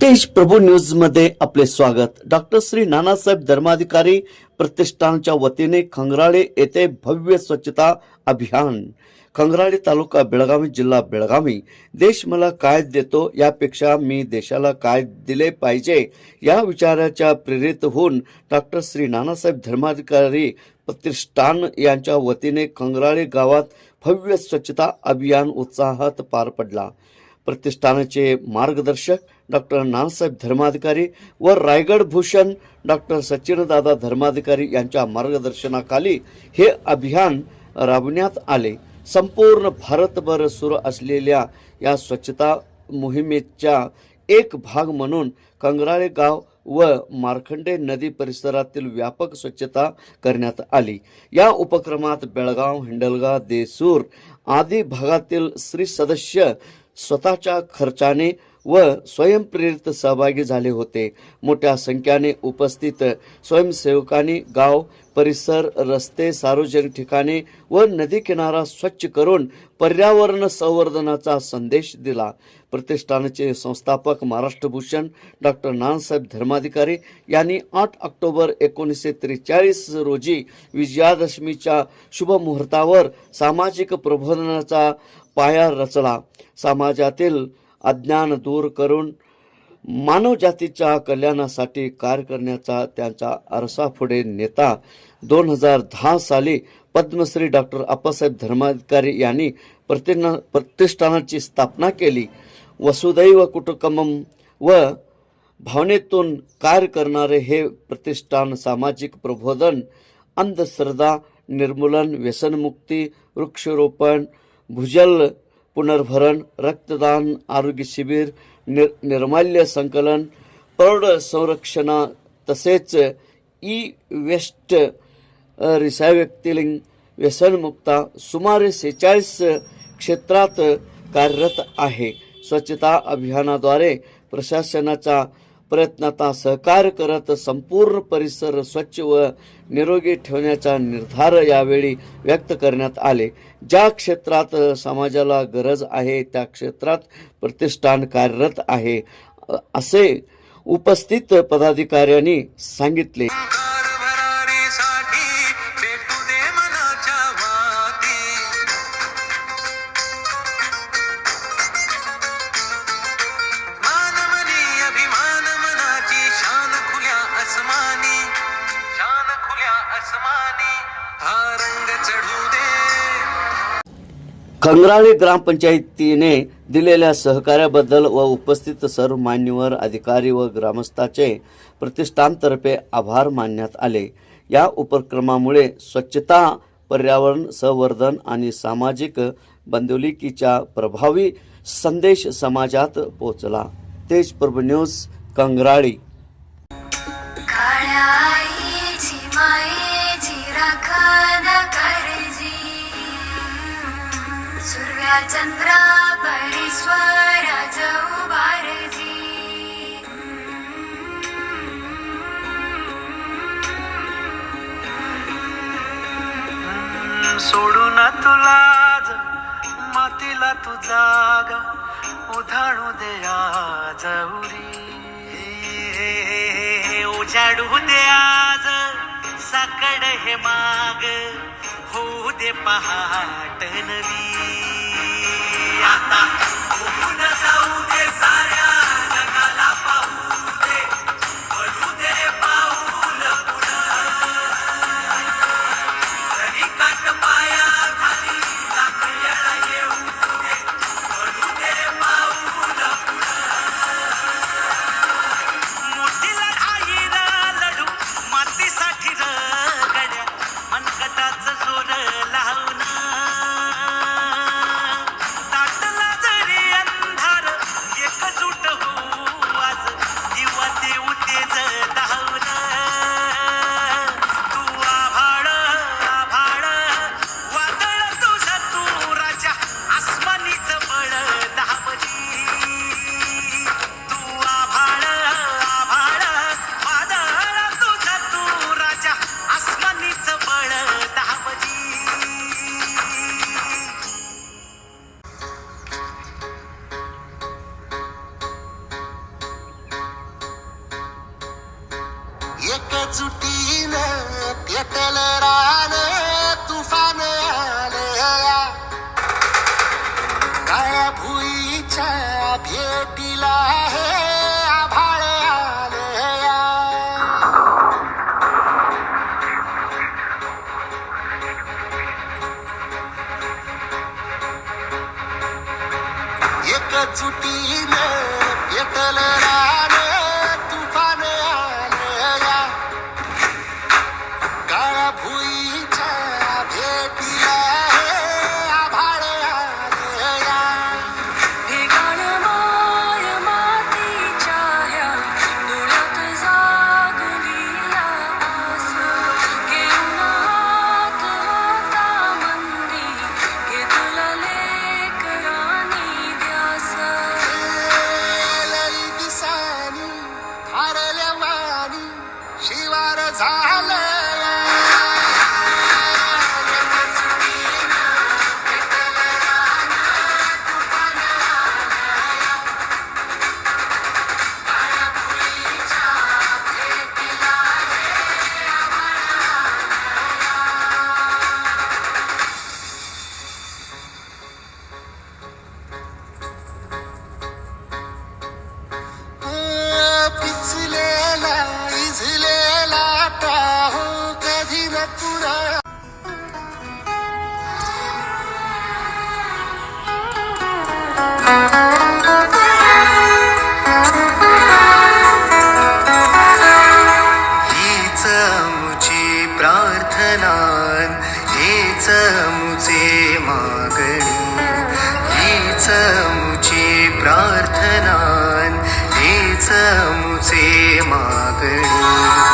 तेज प्रभू न्यूज मध्ये आपले स्वागत। डॉक्टर श्री नानासाहेब धर्माधिकारी प्रतिष्ठानच्या वतीने खंगराळे येथे भव्य स्वच्छता अभियान। खंगराळे तालुका बेळगावी जिल्हा बेळगावी। देश मला काय देतो यापेक्षा मी देशाला काय दिले पाहिजे या विचाराच्या प्रेरित होऊन डॉक्टर श्री नानासाहेब धर्माधिकारी प्रतिष्ठान यांच्या वतीने खंगराळे गावात भव्य स्वच्छता अभियान उत्साहात पार पडला। प्रतिष्ठानाचे मार्गदर्शक डॉक्टर नानासाहेब धर्माधिकारी व रायगड भूषण डॉक्टर सचिनदादा धर्माधिकारी यांच्या मार्गदर्शनाखाली हे अभियान राबविण्यात आले। संपूर्ण भारतभर सुरू असलेल्या या स्वच्छता मोहिमेचा एक भाग म्हणून खंगराळे गाव व मार्कंडे नदी परिसरातील व्यापक स्वच्छता करण्यात आली। या उपक्रमात बेळगाव, हिंडलगा, देसूर आदी भागातील स्त्री सदस्य स्वतःच्या खर्चाने व स्वयंप्रेरित सहभागी झाले होते। मोठ्या संख्येने उपस्थित स्वयंसेवकांनी गाव परिसर, रस्ते, सार्वजनिक ठिकाणे व नदी किनारा स्वच्छ करून पर्यावरण संवर्धनाचा संदेश दिला। प्रतिष्ठानाचे संस्थापक महाराष्ट्र भूषण डॉक्टर नानासाहेब धर्माधिकारी यांनी 8 ऑक्टोबर 1943 रोजी विजयादशमीच्या शुभ मुहूर्तावर सामाजिक प्रबोधनाचा पाया रचला। समाजातील अज्ञान दूर करून मानवजातीच्या कल्याणासाठी कार्य करण्याचा त्यांचा आरसा पुढे नेता 2010 साली पद्मश्री डॉक्टर अप्पासाहेब धर्माधिकारी यांनी प्रतिष्ठानाची स्थापना केली। वसुदैव कुटुंबकम व भावनेतून कार्य करणारे हे प्रतिष्ठान सामाजिक प्रबोधन, अंधश्रद्धा निर्मूलन, व्यसनमुक्ती, वृक्षारोपण, भूजल पुनर्भरण, रक्तदान, आरोग्य शिबिर, निर्माल्य संकलन, प्रौढ संरक्षण तसेच वेस्ट रिसायकलिंग, व्यसनमुक्ता सुमारे 46 क्षेत्रात कार्यरत आहे। स्वच्छता अभियानाद्वारे प्रशासनाच्या प्रयत्नांना सहकार्य करत संपूर्ण परिसर स्वच्छ व निरोगी ठेवण्याचा निर्धार यावेळी व्यक्त करण्यात आले। ज्या क्षेत्रात समाजाला गरज आहे त्या क्षेत्रात प्रतिष्ठान कार्यरत आहे असे उपस्थित पदाधिकाऱ्यांनी सांगितले। खंगराळे ग्रामपंचायतीने दिलेल्या सहकार्याबद्दल व उपस्थित सर्व मान्यवर अधिकारी व ग्रामस्थांचे प्रतिष्ठानतर्फे आभार मानण्यात आले। या उपक्रमामुळे स्वच्छता, पर्यावरण संवर्धन आणि सामाजिक बांधिलकीचा प्रभावी संदेश समाजात पोहोचला। तेज प्रभू न्यूज खंगराळे। सूर्या चंद्रा परीश्वर उभारजी, सोडून तुला मातीला तू जागा उधाणू दे आज उरी, उजाडू दे आज साकड हे माग, होऊ दे पहाट नवी। आता उगून जाऊ दे साऱ्या जगाला पाहू दे, पडू दे पाऊल पुढं, जरी काट पाया खाली लाख येळा येऊ दे, पडू दे पाऊल पुढं। मोठी लढाई लढू मातीसाठी गड्या, मनकटाच जोर लावून ताटला जर एकजुटीनं पेटल रान तुफान आलया काळ्या भुईच्या भेटीला हे आभाळ आलया एकजुटीनं पेटल रान तुफान आलया काळ्या भुईच्या भेटीला हे आभाळ आलया ढगाळ माय मातीच्या ह्या डोळ्यात जागली आस घेऊन हात हातामंदी घेतला लेकरांनी ध्यास लई दिसानी हारल्या वाणी शिवार झालया पिचलेला इझलेला टाहो कधी न पुरा हीच मुची प्रार्थना हेच मुचे मागणी हीच मुची प्रार्थना हेच मुचे मागणी